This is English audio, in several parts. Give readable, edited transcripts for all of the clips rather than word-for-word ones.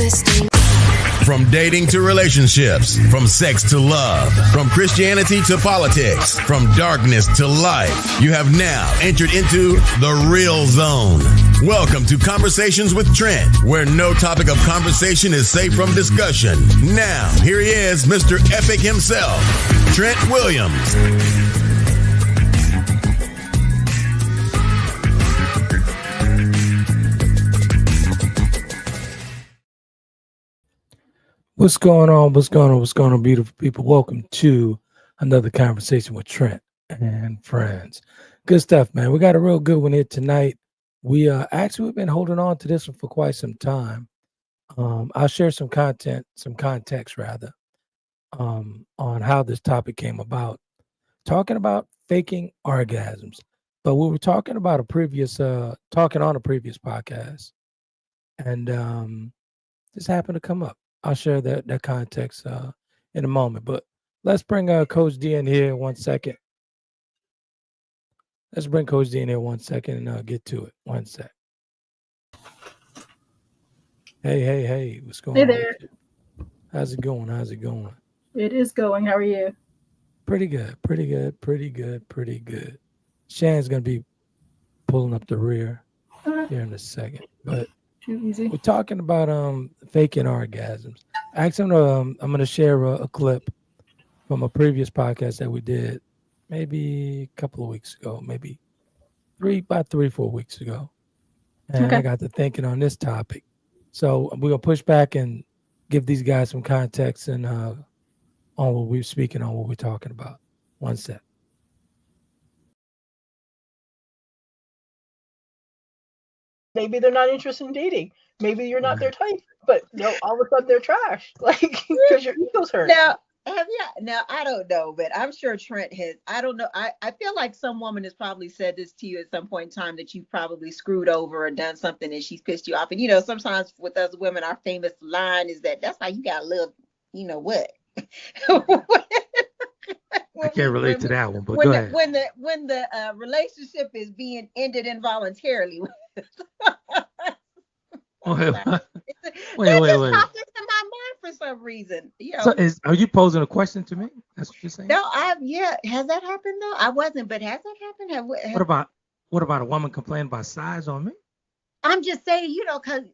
listening. From dating to relationships, from sex to love, from Christianity to politics, from darkness to light, you have now entered into the real zone. Welcome to Conversations with Trent, where no topic of conversation is safe from discussion. Now, here he is, Mr. Epic himself, Trent Williams. What's going on? What's going on? What's going on, beautiful people? Welcome to another conversation with Trent and friends. Good stuff, man. We got a real good one here tonight. We've been holding on to this one for quite some time. I'll share some context rather, on how this topic came about. Talking about faking orgasms, but we were talking about talking on a previous podcast, and this happened to come up. I'll share that context in a moment, but let's bring Coach D in here 1 second. Let's bring Coach D in here 1 second and get to it. 1 sec. Hey, what's going on? Hey there. How's it going? It is going. How are you? Pretty good. Shannon's going to be pulling up the rear here in a second, but too easy. we're talking about faking orgasms. Actually, I'm going to share a clip from a previous podcast that we did maybe a couple of weeks ago, maybe 3-4 weeks ago. And Okay. I got to thinking on this topic. So we're going to push back and give these guys some context and on what we're speaking on, what we're talking about. 1 sec. Maybe they're not interested in dating. Maybe you're not their type, but no, all of a sudden they're trash, like because your ego's hurt. Now, I don't know, but I'm sure Trent has. I don't know. I feel like some woman has probably said this to you at some point in time that you've probably screwed over or done something and she's pissed you off. And sometimes with us women, our famous line is that's why you gotta live. You know what? I can't relate to that one, but when go the, ahead. When the relationship is being ended involuntarily. Wait. That just popped into my mind for some reason. So are you posing a question to me? That's what you're saying? No, has that happened though? I wasn't, but has that happened? What about a woman complaining about size on me? I'm just saying, because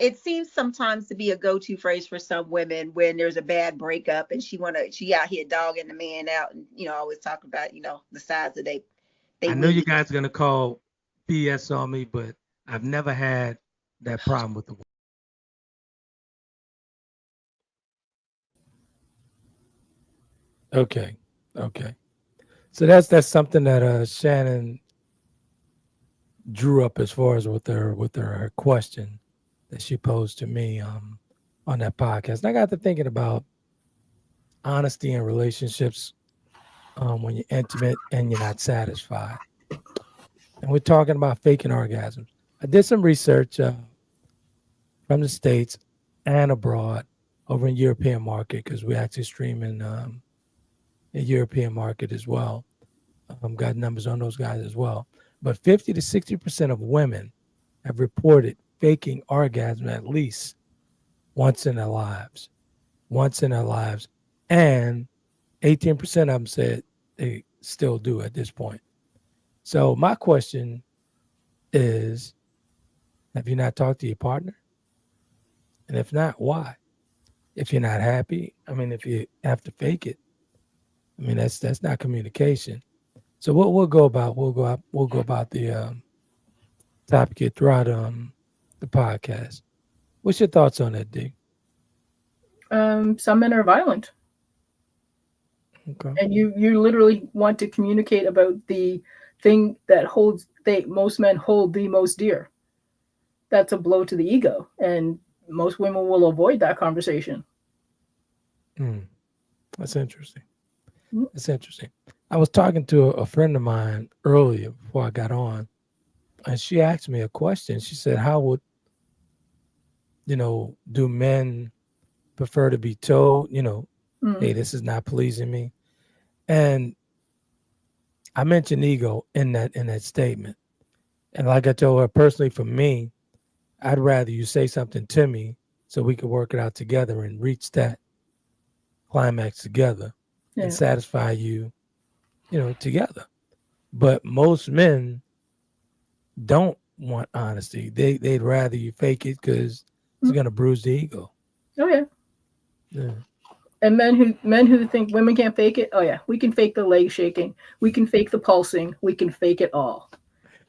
it seems sometimes to be a go-to phrase for some women when there's a bad breakup and she out here dogging the man out and always talk about the size that they. I know you guys are gonna call BS on me, but I've never had that problem with the woman. Okay. So that's something that Shannon drew up as far as with her question that she posed to me on that podcast. And I got to thinking about honesty in relationships when you're intimate and you're not satisfied. And we're talking about faking orgasms. I did some research from the States and abroad over in European market because we actually stream in the European market as well. Got numbers on those guys as well. But 50 to 60% of women have reported faking orgasm at least once in their lives. And 18% of them said they still do at this point. So my question is, have you not talked to your partner? And if not, why? If you're not happy, if you have to fake it, that's not communication. So what we'll go about the topic here throughout the podcast. What's your thoughts on that, D? Some men are violent. Okay. And you literally want to communicate about the thing that most men hold the most dear. That's a blow to the ego, and most women will avoid that conversation. That's interesting. I was talking to a friend of mine earlier before I got on, and she asked me a question. She said, how would, do men prefer to be told, hey, this is not pleasing me? And I mentioned ego in that statement. And like I told her, personally, for me, I'd rather you say something to me so we could work it out together and reach that climax together and satisfy you, together. But most men don't want honesty. They'd rather you fake it because it's going to bruise the ego. Oh yeah. Yeah. And men who think women can't fake it, oh yeah, we can fake the leg shaking, we can fake the pulsing, we can fake it all.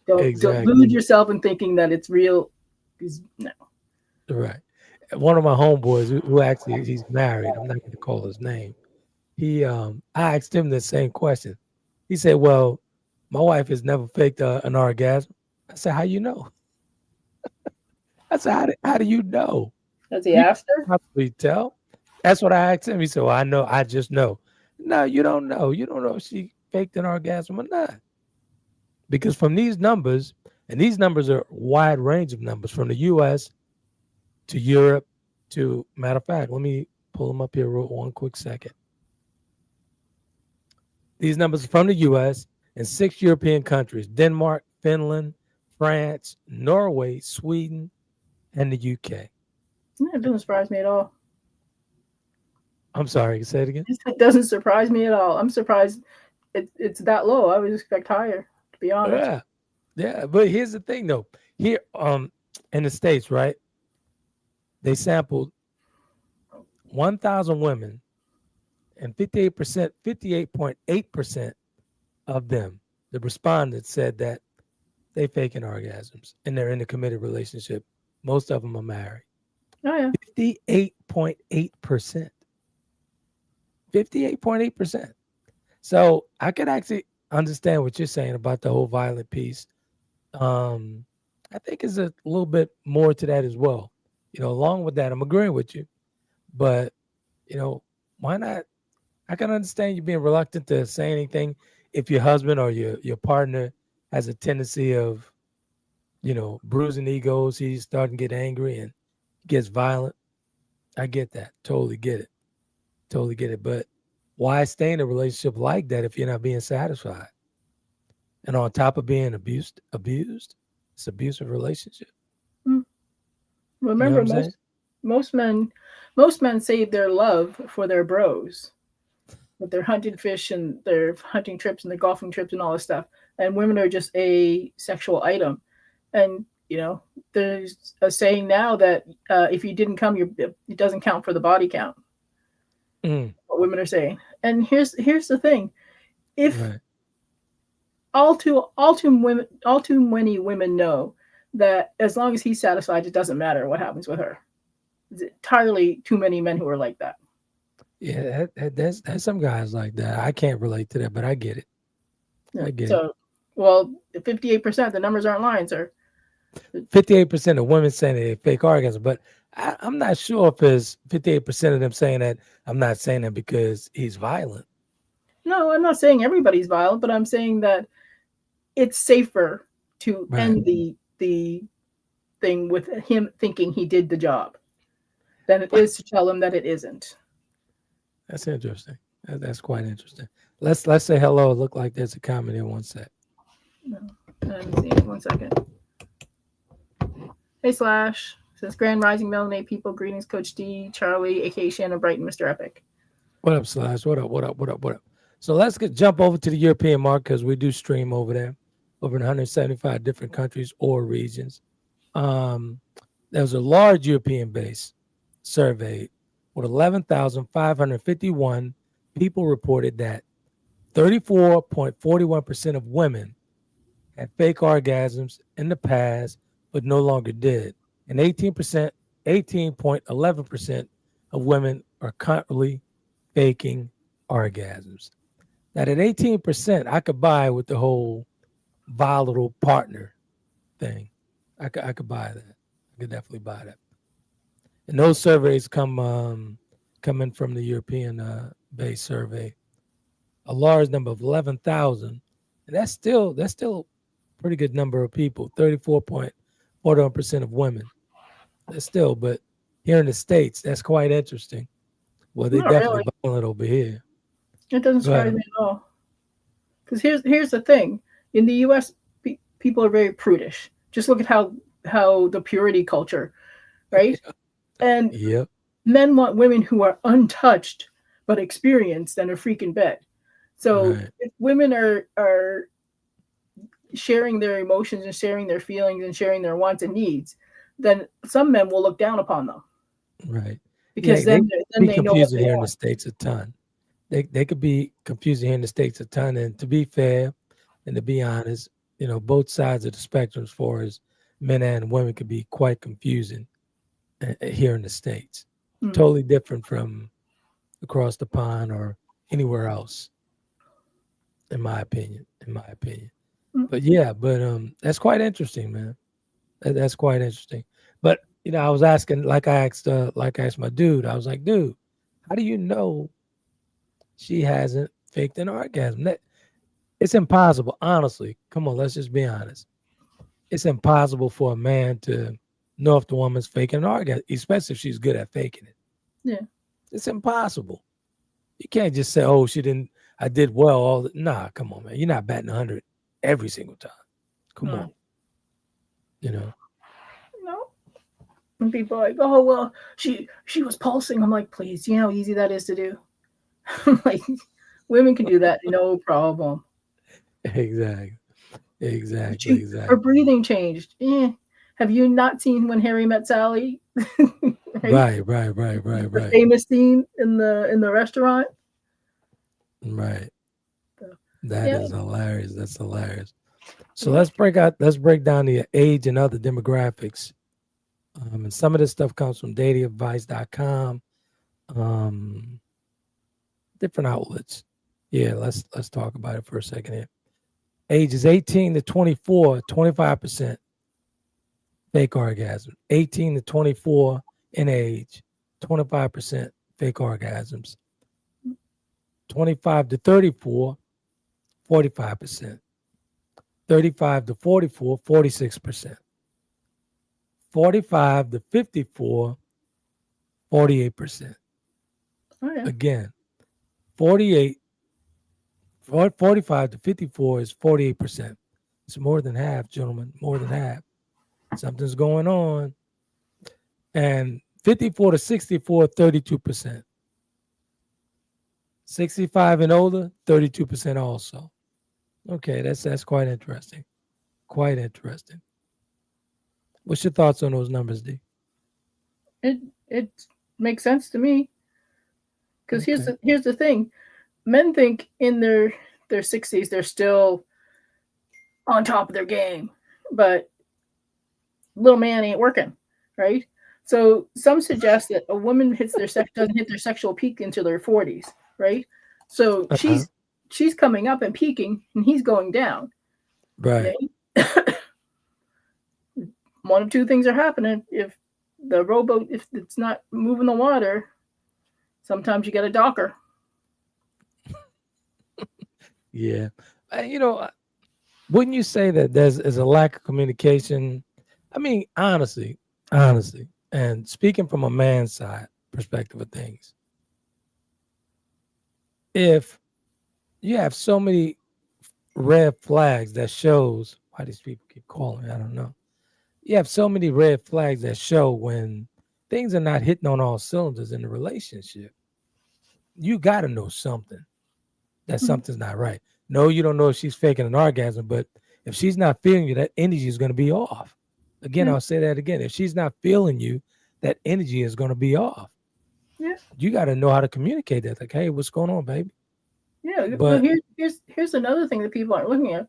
Don't delude yourself in thinking that it's real. No. Right. One of my homeboys who actually he's married, I'm not going to call his name. I asked him the same question. He said, "Well, my wife has never faked an orgasm." I said, "How you know?" I said, "How do you know?" Has he asked her? Probably tell. That's what I asked him. He said, "Well, I know. I just know." No, you don't know. You don't know if she faked an orgasm or not. Because from these numbers, and these numbers are a wide range of numbers from the U.S. to Europe to, matter of fact, let me pull them up here one quick second. These numbers are from the U.S. and 6 European countries: Denmark, Finland, France, Norway, Sweden, and the U.K. It doesn't surprise me at all. I'm sorry, say it again. It doesn't surprise me at all. I'm surprised it's that low. I would expect higher, to be honest. Yeah. But here's the thing, though. Here, in the States, right? They sampled 1,000 women, and 58.8% of them, the respondents, said that they faking orgasms and they're in a committed relationship. Most of them are married. Oh yeah. 58.8%. 58.8%. So I could actually understand what you're saying about the whole violent piece. I think there's a little bit more to that as well. Along with that, I'm agreeing with you. But, why not? I can understand you being reluctant to say anything if your husband or your partner has a tendency of, bruising egos. He's starting to get angry and gets violent. I get that. Totally get it. But why stay in a relationship like that if you're not being satisfied? And on top of being abused, it's an abusive relationship. Remember, most men save their love for their bros, with their hunting fish and their hunting trips and their golfing trips and all this stuff. And women are just a sexual item. And there's a saying now that if you didn't come, it doesn't count for the body count. What women are saying. And here's the thing: if all too many women know that as long as he's satisfied, it doesn't matter what happens with her. There's entirely too many men who are like that. Yeah, there's some guys like that. I can't relate to that, but I get it. I get it. Well, 58%, the numbers aren't lying, sir. 58% of women saying they fake orgasms, but I'm not sure if it's 58% of them saying that. I'm not saying that because he's violent. No, I'm not saying everybody's violent, but I'm saying that it's safer to end the thing with him thinking he did the job than it is to tell him that it isn't. That's interesting. That's quite interesting. Let's say hello. It look like there's a comment in one sec. No, let me see. 1 second. Hey Slash, says Grand Rising Melanated people. Greetings, Coach D, Charlie, aka Shannon Brighton, Mr. Epic. What up, Slash? What up? So let's jump over to the European market because we do stream over there, over in 175 different countries or regions. There's a large European-based survey with 11,551 people reported that 34.41% of women had fake orgasms in the past, but no longer did. And 18.11% of women are currently faking orgasms. Now, at 18%, I could buy with the whole volatile partner thing. I could buy that. I could definitely buy that. And those surveys come in from the European based survey. A large number of 11,000, and that's still a pretty good number of people. 34.41% of women. That's still, but here in the States, that's quite interesting. Well, they definitely violent over here. It doesn't surprise me at all. Because here's the thing: in the U.S., people are very prudish. Just look at how the purity culture, right? And Yep. men want women who are untouched but experienced and a freak in bed. So Right. if women are sharing their emotions and sharing their feelings and sharing their wants and needs, then some men will look down upon them Right. Yeah, because they then be they know what confusing they here in the want. States a ton. They could be confusing here in the States a ton. And to be fair and to be honest, both sides of the spectrum as far as men and women could be quite confusing here in the States. Hmm. Totally different from across the pond or anywhere else, in my opinion. Hmm. But yeah, that's quite interesting, man. That's quite interesting. But I was asking, like I asked my dude, I was like, dude, how do you know she hasn't faked an orgasm? It's impossible, honestly. Come on, let's just be honest. It's impossible for a man to know if the woman's faking an orgasm, especially if she's good at faking it. Yeah. It's impossible. You can't just say, "Oh, she didn't. I did well." Nah, come on, man. You're not batting 100 every single time. Come on, No. And people are like, oh well, she was pulsing. I'm like, please, you know how easy that is to do? I'm like, women can do that, no problem. Exactly. Her breathing changed. Have you not seen When Harry Met Sally? Right. The famous scene in the restaurant. Right. So, That yeah. is hilarious. That's hilarious. So let's break down the age and other demographics. And some of this stuff comes from datingadvice.com. Different outlets. Yeah, let's talk about it for a second here. Ages 18 to 24, 25% fake orgasm. 18 to 24 in age, 25% fake orgasms. 25 to 34, 45%. 35 to 44, 46%. 45 to 54, 48%. Oh, yeah. Again, 45 to 54 is 48%. It's more than half, gentlemen, more than half. Something's going on. And 54 to 64, 32%. 65 and older, 32% also. Okay, that's quite interesting. Quite interesting. What's your thoughts on those numbers, D? It makes sense to me. Because Okay. here's the thing. Men think in their 60s they're still on top of their game. But little man ain't working, right? So some suggest that a woman doesn't hit their sexual peak until their 40s, right? So she's coming up and peaking, and he's going down. Right. One of two things are happening. If the rowboat, if it's not moving the water, sometimes you get a docker. Yeah. Wouldn't you say that there's a lack of communication? I mean, honestly, and speaking from a man's side perspective of things, if you have so many red flags that shows why these people keep calling me, I don't know. You have so many red flags that show when things are not hitting on all cylinders in the relationship. You got to know something. That something's not right. No, you don't know if she's faking an orgasm, but if she's not feeling you, that energy is going to be off. Again, I'll say that again. If she's not feeling you, that energy is going to be off. Yeah. You got to know how to communicate that. Like, hey, what's going on, baby? Yeah. But here's another thing that people aren't looking at.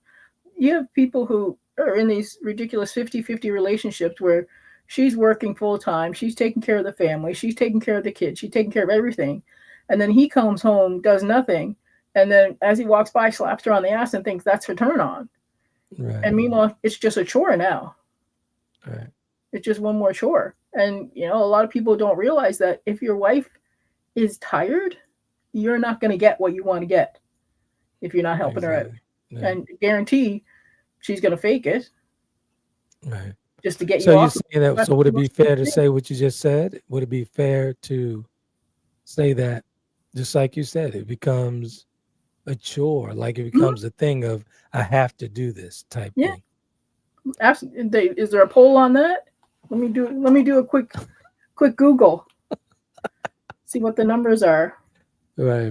You have people who are in these ridiculous 50-50 relationships where she's working full time, she's taking care of the family, she's taking care of the kids, she's taking care of everything. And then he comes home, does nothing. And then as he walks by, slaps her on the ass and thinks that's her turn on. right. And meanwhile, it's just a chore now. Right. It's just one more chore. And, a lot of people don't realize that if your wife is tired, you're not going to get what you want to get if you're not helping her out. Yeah. And guarantee she's going to fake it. Right. Just to get you off. So you're saying that, so would it be fair to say what you just said? Would it be fair to say that, just like you said, it becomes a chore, like it becomes a thing of I have to do this type thing? Absolutely. Is there a poll on that? Let me do a quick quick Google, see what the numbers are. Right.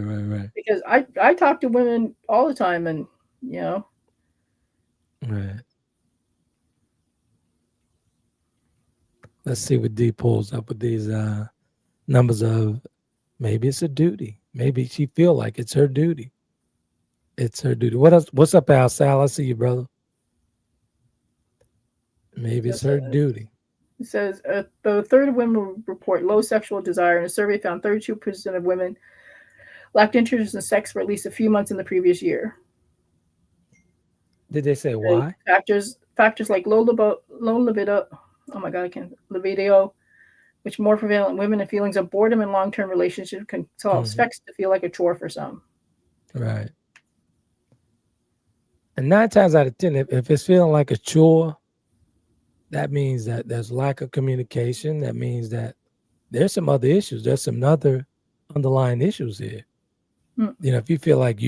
Because I talk to women all the time, and you know, Right. Let's see what D pulls up with these numbers of maybe it's a duty. Maybe she feel like it's her duty. It's her duty. What else? What's up, Al? Sal, I see you, brother. Maybe it's her duty. it says the third of women report low sexual desire, and a survey found 32% of women lacked interest in sex for at least a few months in the previous year. Did they say why? Factors like low libido. Oh my God, I can't. Libido, which more prevalent in women, and feelings of boredom in long-term relationships can cause sex to feel like a chore for some. Right. And 9 times out of 10, if it's feeling like a chore, that means that there's lack of communication. That means that there's some other issues. There's some other underlying issues here. You know, if you feel like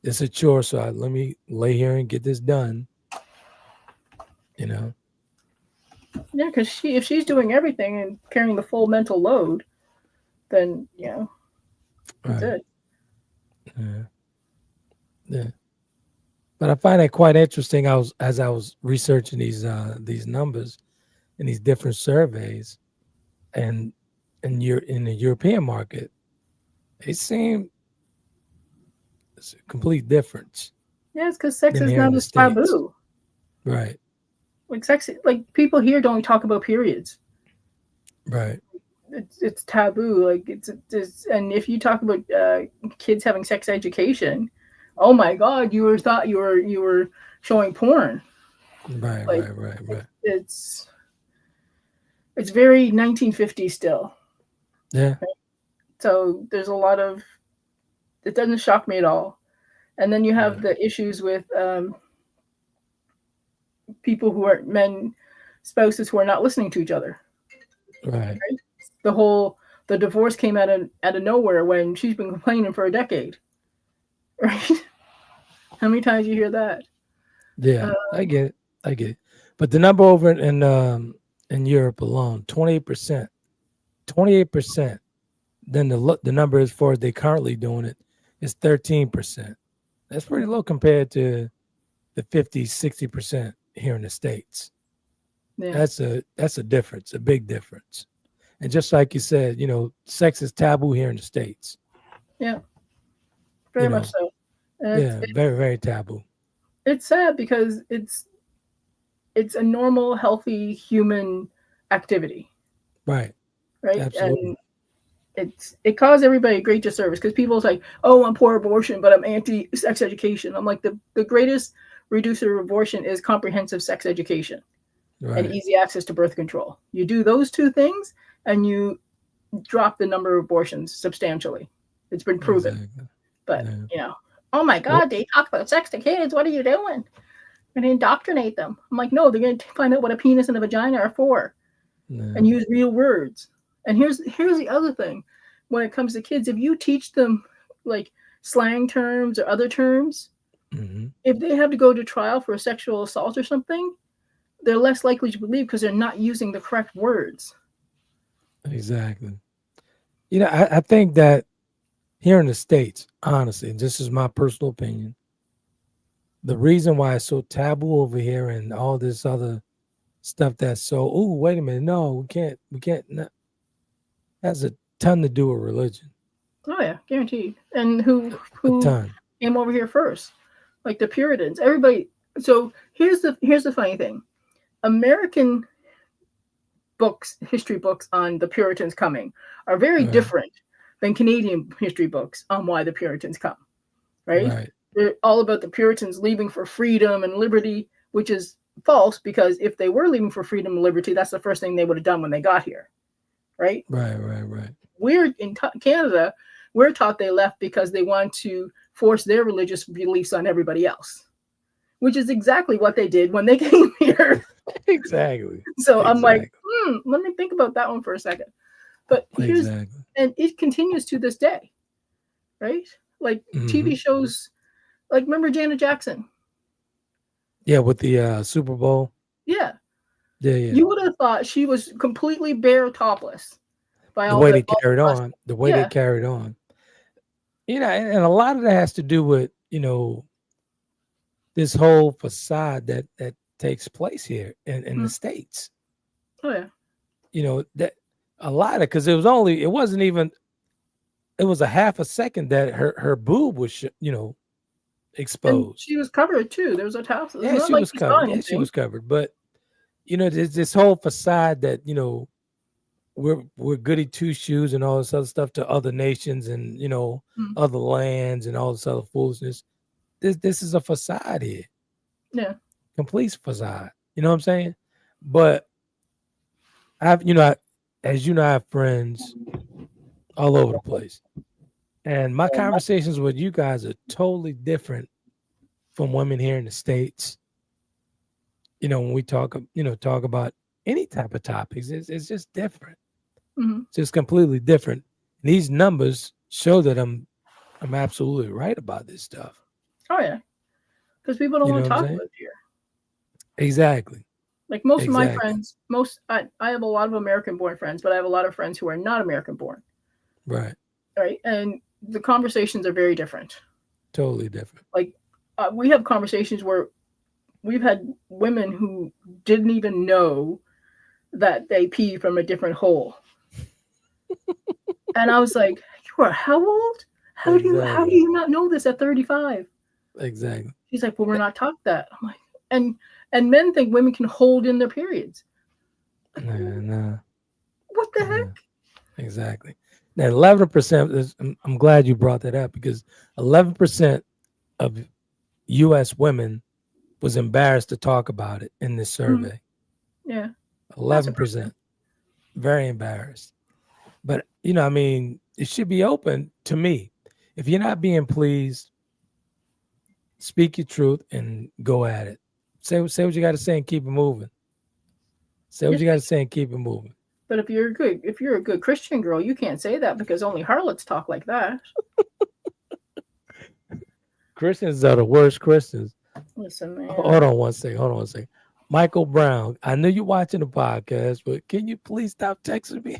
it's a chore, so let me lay here and get this done. You know. Yeah, because if she's doing everything and carrying the full mental load, then that's it. Yeah. But I find it quite interesting. As I was researching these numbers in these different surveys, and in the European market, it seemed it's a complete difference. Yeah, it's because sex is not as taboo. Right. Like sex, like people here don't talk about periods. Right. It's taboo. Like it's and if you talk about kids having sex education, oh my God, you were showing porn. Right. Like, right. It's very 1950s still. Yeah. Right? So there's a lot of. It doesn't shock me at all. And then you have the issues with people who are spouses who are not listening to each other. Right. The divorce came out of nowhere when she's been complaining for a decade. Right? How many times you hear that? Yeah, I get it. But the number over in Europe alone, 28%. 28%. Then the number as far as they currently doing it is 13%. That's pretty low compared to the 50, 60% here in the States. Yeah. That's a difference, a big difference. And just like you said, sex is taboo here in the States. Yeah. Very much so. It's very, very taboo. It's sad because it's a normal, healthy human activity. Right. Absolutely. And it caused everybody a great disservice because people's like, oh, I'm for abortion, but I'm anti-sex education. I'm like, the greatest reducer of abortion is comprehensive sex education and easy access to birth control. You do those two things and you drop the number of abortions substantially. It's been proven. Exactly. But, oh my God, they talk about sex to kids. What are you doing? And indoctrinate them. I'm like, no, they're going to find out what a penis and a vagina are for and use real words. And here's the other thing. When it comes to kids, if you teach them like slang terms or other terms, if they have to go to trial for a sexual assault or something, they're less likely to believe because they're not using the correct words. Exactly. I think that here in the States, honestly, and this is my personal opinion, the reason why it's so taboo over here and all this other stuff that's so, oh, wait a minute, no, we can't, no, has a ton to do with religion. Oh yeah, guaranteed. And who came over here first? Like the Puritans. Everybody. So here's the funny thing. American books, history books on the Puritans coming are very different than Canadian history books on why the Puritans come. Right? They're all about the Puritans leaving for freedom and liberty, which is false because if they were leaving for freedom and liberty, that's the first thing they would have done when they got here. Right. We're in Canada. We're taught they left because they want to force their religious beliefs on everybody else, which is exactly what they did when they came here. Exactly. So I'm like, let me think about that one for a second. But and it continues to this day, right? Like TV shows, like remember Janet Jackson? Yeah, with the Super Bowl. Yeah. Yeah. You would have thought she was completely bare, topless. by The all way the they carried on, the way they Yeah. carried on. You know, and a lot of that has to do with, you know, this whole facade that takes place here in the States. Oh yeah. You know, that a lot of, because it wasn't even, it was a half a second that her boob was, you know, And exposed. she was covered too. There was a tassel. It's Yeah, not she like was you saw covered. Yeah, anything. she was covered. But you know, there's this whole facade that, you know, we're goody two shoes and all this other stuff to other nations and, you know, Mm. other lands and all this other foolishness. This is a facade here. Yeah. Complete facade. You know what I'm saying? But I've, you know, as you know, I have friends all over the place. And my conversations with you guys are totally different from women here in the States. You know, when we talk about any type of topics, it's just different. Mhm. It's just completely different. And these numbers show that I'm absolutely right about this stuff. Oh yeah. Because people don't You want know to what I'm talk saying? about it here. Exactly. Like most of my Exactly. friends, I have a lot of American born friends, but I have a lot of friends who are not American born. Right. Right. And the conversations are very different. Totally different. Like we have conversations where we've had women who didn't even know that they pee from a different hole. And I was like, you are how old? How do Exactly. you not know this at 35? Exactly. She's like, well, we're not taught that. I'm like, and men think women can hold in their periods. Nah. What the heck? Exactly. Now, 11%. I'm glad you brought that up because 11% of U.S. women was embarrassed to talk about it in this survey. Yeah. 11%. Very embarrassed. But, you know, I mean, it should be open to me. If you're not being pleased, speak your truth and go at it. Say what you got to say and keep it moving. Say what you got to say and keep it moving. But if you're a good Christian girl, you can't say that because only harlots talk like that. Christians are the worst Christians. Listen, man. Hold on one second. Michael Brown, I know you're watching the podcast, but can you please stop texting me?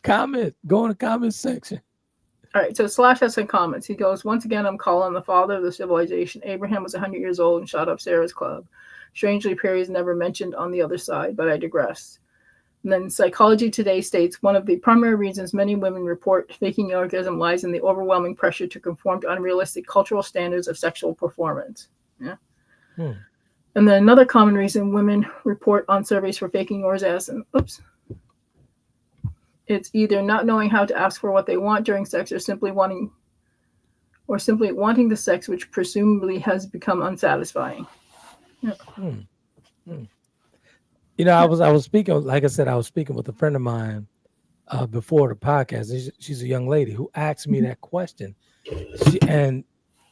Comment. Go in the comment section. All right, so Slash has some comments. He goes, once again, I'm calling the father of the civilization. Abraham was 100 years old and shot up Sarah's club. Strangely, Perry is never mentioned on the other side, but I digress. And then Psychology Today states, one of the primary reasons many women report faking orgasm lies in the overwhelming pressure to conform to unrealistic cultural standards of sexual performance. Yeah. And then another common reason women report on surveys for faking orgasm, it's either not knowing how to ask for what they want during sex or simply wanting the sex, which presumably has become unsatisfying. Yeah. You know, I was speaking, like I said, I was speaking with a friend of mine before the podcast. She's a young lady who asked me that question. And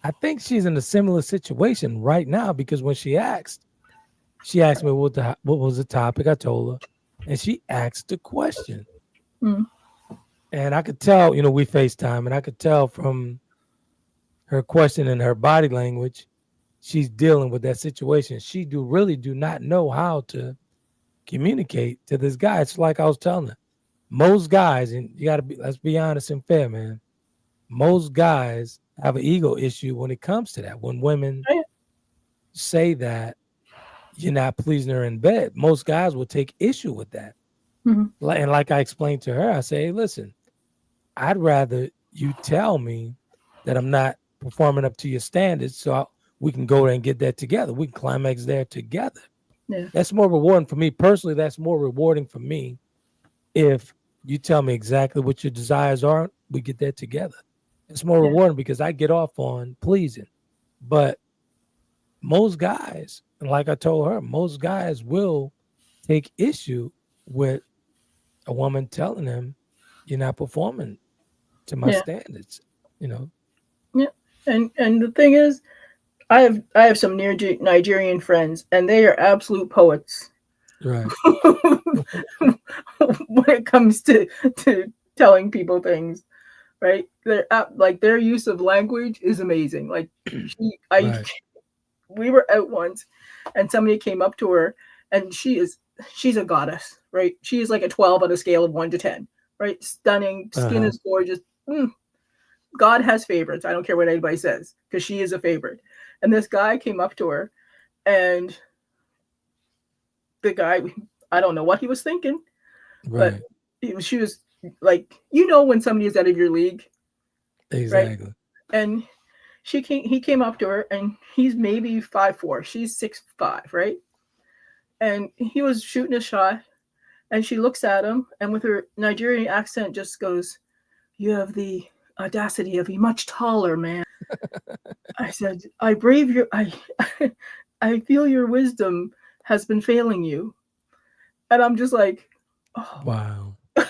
I think she's in a similar situation right now because when she asked me what was the topic. I told her, and she asked the question. And I could tell, you know, we FaceTime, and I could tell from her question and her body language, she's dealing with that situation. She really do not know how to communicate to this guy. It's like I was telling her, most guys, and let's be honest and fair, man. Most guys have an ego issue when it comes to that. When women say that you're not pleasing her in bed, most guys will take issue with that. And like I explained to her, I say, hey, listen, I'd rather you tell me that I'm not performing up to your standards so we can go there and get that together. We can climax there together. Yeah. That's more rewarding for me. Personally, that's more rewarding for me if you tell me exactly what your desires are, we get that together. It's more rewarding because I get off on pleasing. But most guys, and like I told her, most guys will take issue with a woman telling them you're not performing to my standards, you know. Yeah. And the thing is, I have some Nigerian friends, and they are absolute poets. Right. When it comes to telling people things, right? Their use of language is amazing. Like we were out once, and somebody came up to her, and she's a goddess, right? She is like a 12 on a scale of 1 to 10, right? Stunning, skin Uh-huh. is gorgeous. God has favorites. I don't care what anybody says, because she is a favorite. And this guy came up to her, and the guy, I don't know what he was thinking, but Right. she was like, you know, when somebody is out of your league, right? Exactly. And he came up to her, and he's maybe 5'4", she's 6'5", right? And he was shooting a shot, and she looks at him, and with her Nigerian accent just goes, "You have the audacity of a much taller man." I said, I feel your wisdom has been failing you. And I'm just like, oh. Wow. I'm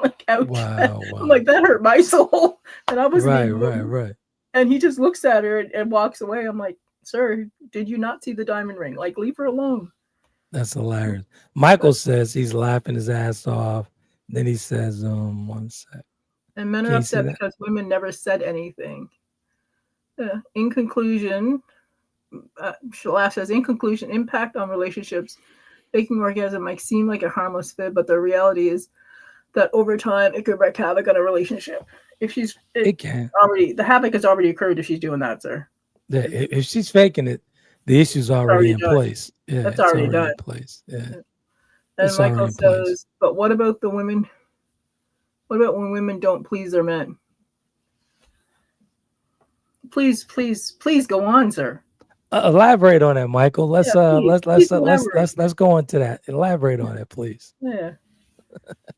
like, ouch. Wow. I'm like, that hurt my soul. And I was Right. And he just looks at her and walks away. I'm like, sir, did you not see the diamond ring? Like, leave her alone. That's hilarious. Michael says he's laughing his ass off. Then he says, one sec. And men are upset because women never said anything. In conclusion, Shalaf says, in conclusion, impact on relationships. Faking orgasm might seem like a harmless fib, but the reality is that over time it could wreak havoc on a relationship. If it can already, the havoc has already occurred if she's doing that, sir. Yeah, if she's faking it, the issue's already in place. Yeah, that's already done. In place. Yeah. And Michael says, but what about the women? What about when women don't please their men? Please go on, sir. Elaborate on that, Michael. Let's go into that. Elaborate on it, please. Yeah,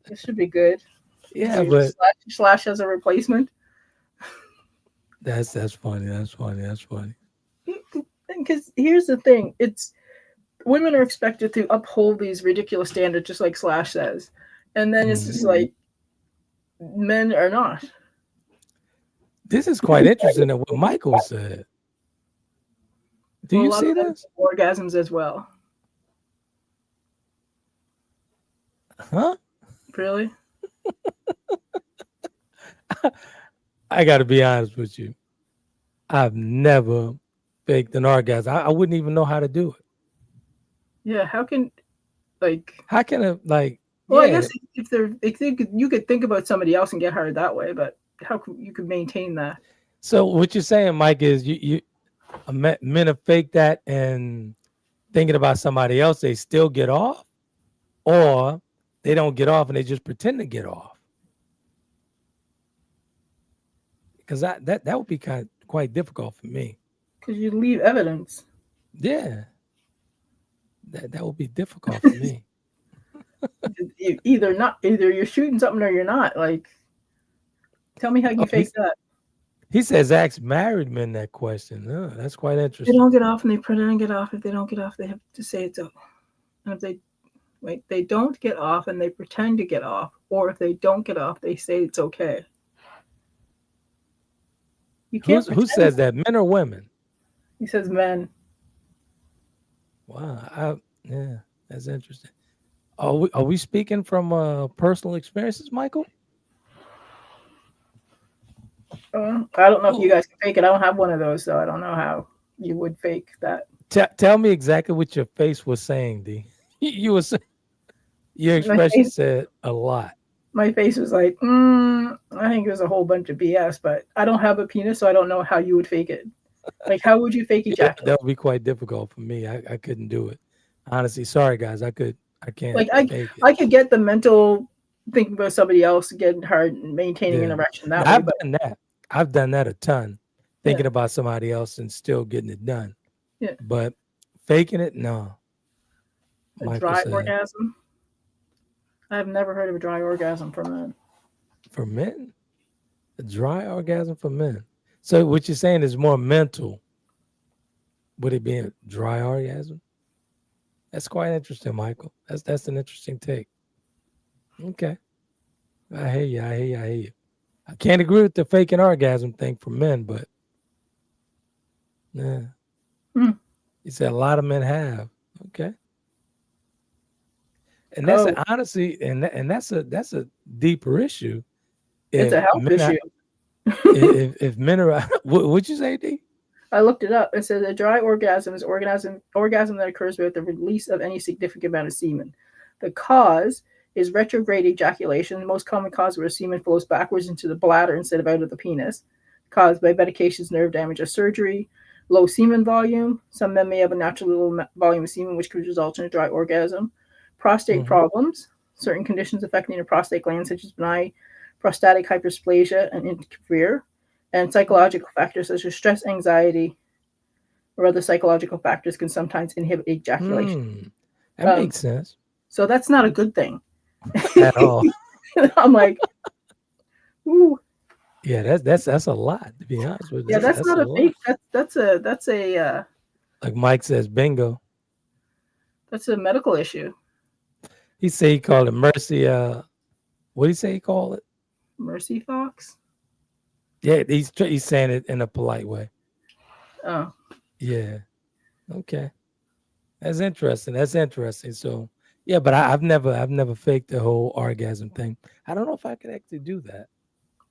it should be good. Yeah, but Slash as a replacement. That's funny. That's funny. Because here's the thing: it's women are expected to uphold these ridiculous standards, just like Slash says, and then it's just like men are not. This is quite interesting at what Michael said. Do you see this? Orgasms as well. Huh? Really? I got to be honest with you. I've never faked an orgasm. I wouldn't even know how to do it. Yeah, how can it like? Well, yeah. I guess you could think about somebody else and get hard that way, but how you could maintain that? So what you're saying, Mike, is you men have faked that and thinking about somebody else, they still get off, or they don't get off and they just pretend to get off. Because that would be quite difficult for me. Because you leave evidence. Yeah. That would be difficult for me. Either you're shooting something or you're not. Like, tell me how you fake that. He says ask married men that question. Oh, that's quite interesting. They don't get off and they pretend to get off. If they don't get off, they have to say it's okay. And if they don't get off and they pretend to get off, or if they don't get off, they say it's okay. You can't. Who says that? Men or women? He says men. Wow. Yeah, that's interesting. Are we speaking from personal experiences, Michael? I don't know if you guys can fake it. I don't have one of those, so I don't know how you would fake that. Tell me exactly what your face was saying, D. You were saying, your expression said a lot. My face was like, I think it was a whole bunch of BS, but I don't have a penis, so I don't know how you would fake it. Like, how would you fake ejaculate? That would be quite difficult for me. I couldn't do it. Honestly, sorry guys, I can't. Like I could get the mental thinking about somebody else getting hard and maintaining an erection that way. Done that. I've done that a ton. Thinking about somebody else and still getting it done. Yeah. But faking it, no. A dry orgasm? I've never heard of a dry orgasm for men. For men? A dry orgasm for men. So what you're saying is more mental. Would it be a dry orgasm? That's quite interesting, Michael. That's an interesting take. Okay. I hear you. I can't agree with the faking orgasm thing for men, but yeah. You said a lot of men have. Okay. And that's honestly, and that's a deeper issue. It's a health issue. if men are, what'd you say, D? I looked it up. It says a dry orgasm is orgasm that occurs without the release of any significant amount of semen. The cause is retrograde ejaculation, the most common cause where semen flows backwards into the bladder instead of out of the penis, caused by medications, nerve damage, or surgery. Low semen volume. Some men may have a natural low volume of semen, which could result in a dry orgasm. Prostate problems. Certain conditions affecting the prostate gland, such as benign prostatic hypersplasia and interfere. And psychological factors such as stress, anxiety, or other psychological factors can sometimes inhibit ejaculation. That makes sense. So that's not a good thing. At all. I'm like, ooh. Yeah, that's a lot, to be honest with you. Yeah, that's not a fake. That's a like Mike says, bingo. That's a medical issue. He say he called it mercy. What did he say he called it? Mercy Fox. Yeah, he's saying it in a polite way. Oh. Yeah. Okay. That's interesting. So yeah, but I've never faked the whole orgasm thing. I don't know if I could actually do that.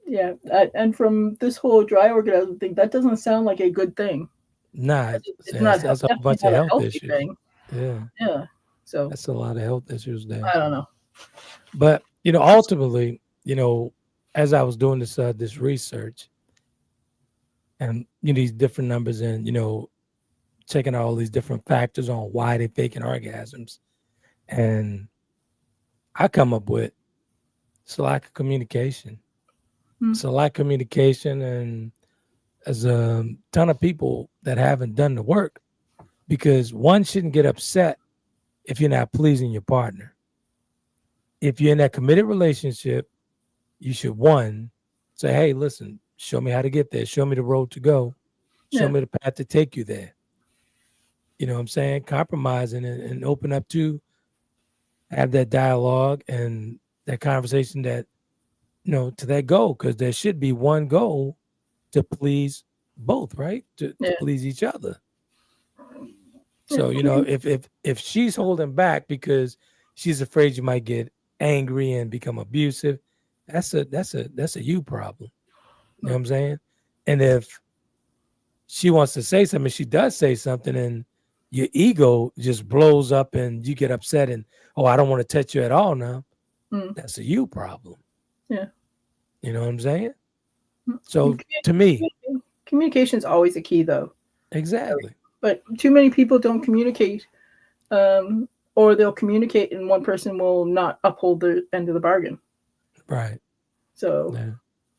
Yeah, and from this whole dry orgasm thing, that doesn't sound like a good thing. Nah, that's a definitely bunch not of a health healthy issues. thing. Yeah. So that's a lot of health issues there. I don't know. But ultimately, as I was doing this research and these different numbers and checking out all these different factors on why they're faking orgasms, and I come up with it's a lack of communication. It's a lack of communication, and there's a ton of people that haven't done the work, because one shouldn't get upset if you're not pleasing your partner. If you're in that committed relationship, you should, one, say, hey, listen, show me how to get there. Show me the road to go. Show me the path to take you there. You know what I'm saying? Compromising and open up to have that dialogue and that conversation that, to that goal, because there should be one goal to please both, right? To please each other. So, if she's holding back because she's afraid you might get angry and become abusive, that's a you problem. You know what I'm saying? And if she wants to say something, she does say something, and your ego just blows up and you get upset and, oh, I don't want to touch you at all now. That's a you problem. Yeah. You know what I'm saying? So to me, communication is always a key, though. Exactly. But too many people don't communicate, or they'll communicate and one person will not uphold their end of the bargain. Right. So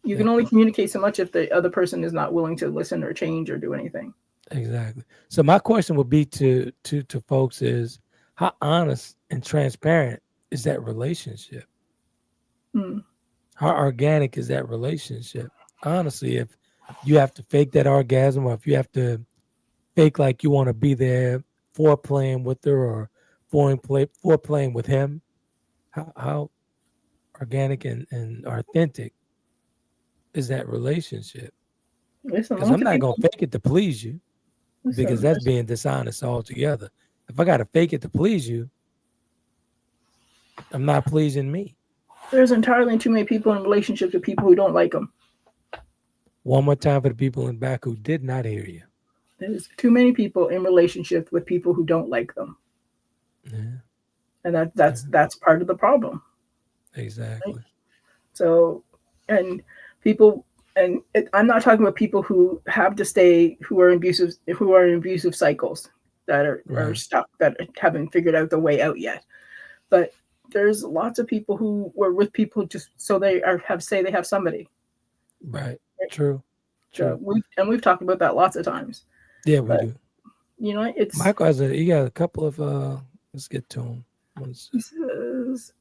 you can only communicate so much if the other person is not willing to listen or change or do anything. Exactly. So my question would be to folks is, how honest and transparent is that relationship? How organic is that relationship? Honestly, if you have to fake that orgasm, or if you have to fake like you want to be there foreplaying with her or foreplaying with him, how organic and authentic is that relationship? Because I'm not going to fake it to please you, because that's being dishonest altogether. If I got to fake it to please you, I'm not pleasing me. There's entirely too many people in relationships with people who don't like them. One more time for the people in the back who did not hear you. There's too many people in relationships with people who don't like them. Yeah. And that's part of the problem. Exactly. Right? So, and people, I'm not talking about people who have to stay, who are in abusive cycles that are stuck, that haven't figured out the way out yet. But there's lots of people who were with people just so they have somebody. Right. True. So we've talked about that lots of times. Yeah, we do. It's Michael he got a couple of let's get to him. He says,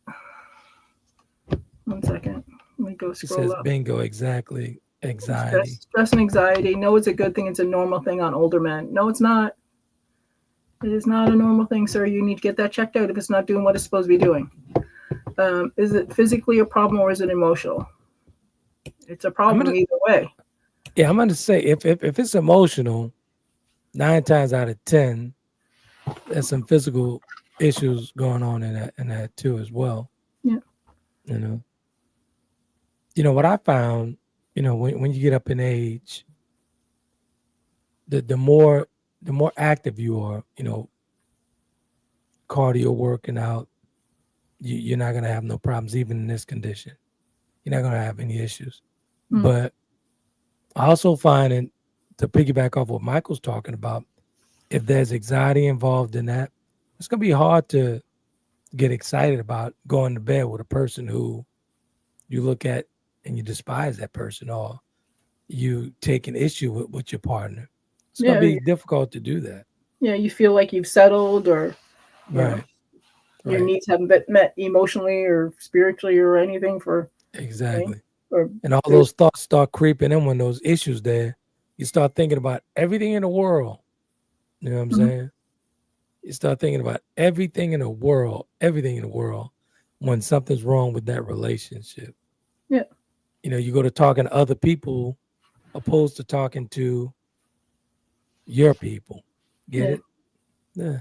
one second. Let me go scroll He says, up. bingo, exactly. Anxiety. Stress and anxiety. No, it's a good thing. It's a normal thing on older men. No, it's not. It is not a normal thing, sir. You need to get that checked out if it's not doing what it's supposed to be doing. Is it physically a problem or is it emotional? It's a problem either way. Yeah, I'm going to say if it's emotional, 9 times out of 10, there's some physical issues going on in that too as well. Yeah. What I found, when you get up in age, the more active you are, cardio working out, you're not going to have no problems even in this condition. You're not going to have any issues. Mm. But I also find, and to piggyback off what Michael's talking about, if there's anxiety involved in that, it's going to be hard to get excited about going to bed with a person who you look at and you despise that person, or you take an issue with your partner. It's going to be difficult to do that. Yeah, you feel like you've settled, or Right. your needs haven't been met emotionally or spiritually or anything for exactly. Or and all those thoughts start creeping in when those issues there. You start thinking about everything in the world. You know what I'm saying? You start thinking about everything in the world when something's wrong with that relationship. Yeah. You know, you go to talking to other people opposed to talking to your people. Get it? Yeah.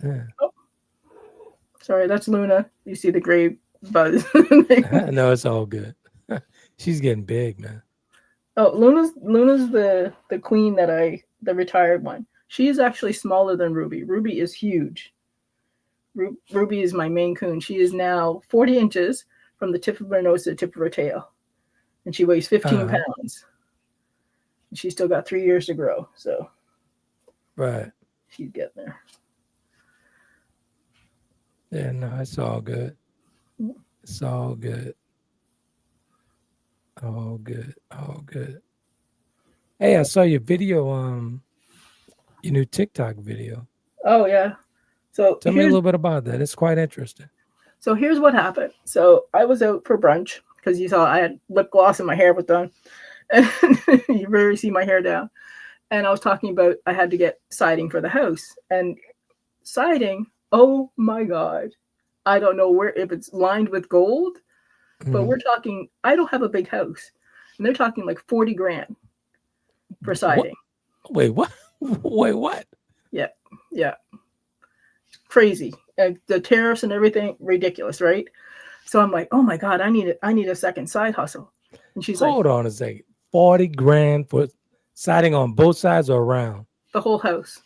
Yeah. Oh. Sorry, that's Luna. You see the gray buzz. No, it's all good. She's getting big, man. Oh, Luna's the queen the retired one. She is actually smaller than Ruby. Ruby is huge. Ruby is my Maine Coon. She is now 40 inches from the tip of her nose to the tip of her tail. And she weighs 15 pounds. And she's still got 3 years to grow. So right. She's getting there. Yeah, no, it's all good. It's all good. All good. All good. Hey, I saw your video, your new TikTok video. Oh, yeah. So tell me a little bit about that. It's quite interesting. So here's what happened. So I was out for brunch because you saw I had lip gloss and my hair was done. And you rarely see my hair down. And I was talking about I had to get siding for the house. And siding, oh my God. I don't know if it's lined with gold, but we're talking, I don't have a big house. And they're talking like 40 grand for siding. What? Wait, what? Wait, what? Yeah. Yeah. Crazy. The tariffs and everything, ridiculous, right? So I'm like, oh my God, I need a second side hustle. And she's Hold on a second. 40 grand for siding on both sides or around? The whole house.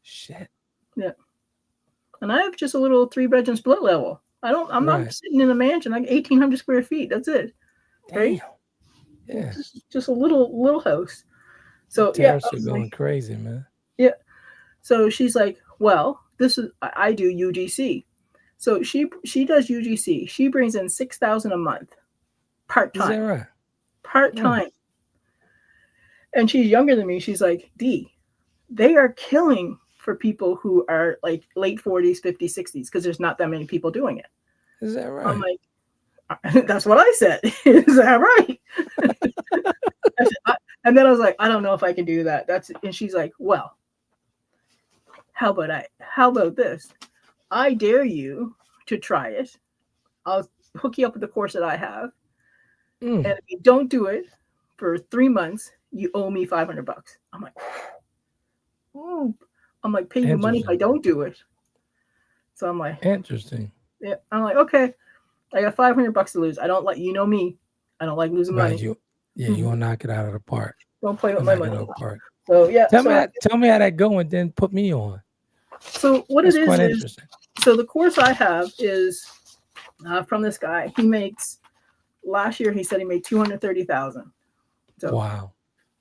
Shit. Yeah. And I have just a little 3-bedroom split level. I'm not sitting in a mansion, like 1,800 square feet. That's it. Damn. Right? Yeah. Just a little house. So tariffs are going crazy, man. Yeah. So she's like, well, I do UGC. So she does UGC. She brings in $6,000 a month, part time. Is that right? Part time. And she's younger than me. She's like, D, they are killing for people who are like late 40s, 50s, 60s, because there's not that many people doing it. Is that right? I'm like, that's what I said. Is that right? And then I was like, I don't know if I can do that. And she's like, well, how about this? I dare you to try it. I'll hook you up with the course that I have. And if you don't do it for 3 months, you owe me $500. I'm like, oh. I'm like, pay you money if I don't do it. So I'm like, interesting. Yeah. I'm like, okay, I got $500 to lose. I don't like, me. I don't like losing money. You want to knock it out of the park. Don't play with my money. So yeah. Tell me how that go and then put me on. So what it is, so the course I have is from this guy. He makes, last year he said he made $230,000. So wow.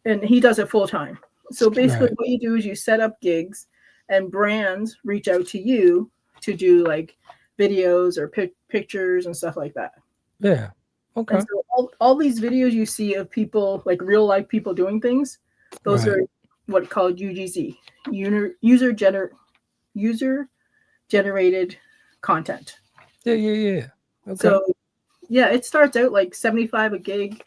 And he does it full time. So basically what you do is you set up gigs and brands reach out to you to do like videos or pictures and stuff like that. Yeah. Okay. And so all these videos you see of people, like real life people doing things, those are what called UGC, user generated content. Yeah. Okay. So yeah, it starts out like 75 a gig.